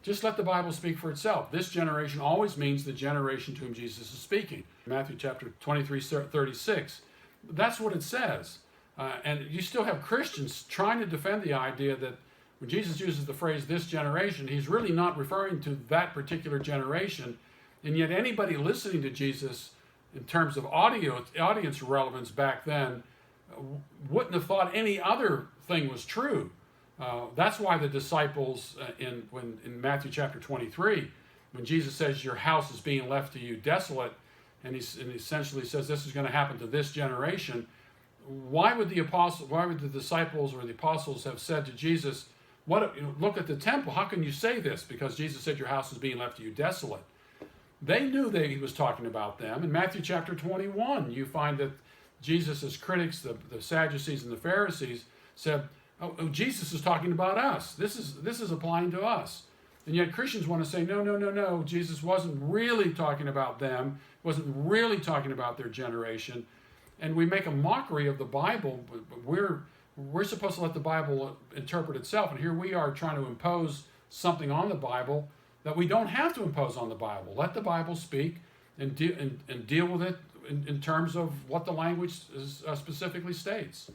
Just let the Bible speak for itself. This generation always means the generation to whom Jesus is speaking. Matthew chapter 23, 36. That's what it says. And you still have Christians trying to defend the idea that when Jesus uses the phrase this generation, he's really not referring to that particular generation. And yet anybody listening to Jesus in terms of audience relevance back then wouldn't have thought any other thing was true. That's why the disciples in Matthew chapter 23, when Jesus says your house is being left to you desolate, and he essentially says this is going to happen to this generation, why would the disciples or the apostles have said to Jesus, look at the temple, how can you say this? Because Jesus said your house is being left to you desolate. They knew that he was talking about them. In Matthew chapter 21, you find that Jesus' critics, the Sadducees and the Pharisees, said, oh, Jesus is talking about us. This is applying to us. And yet Christians want to say, no, Jesus wasn't really talking about them, wasn't really talking about their generation. And we make a mockery of the Bible. We're supposed to let the Bible interpret itself. And here we are trying to impose something on the Bible that we don't have to impose on the Bible. Let the Bible speak and deal with it in terms of what the language specifically states.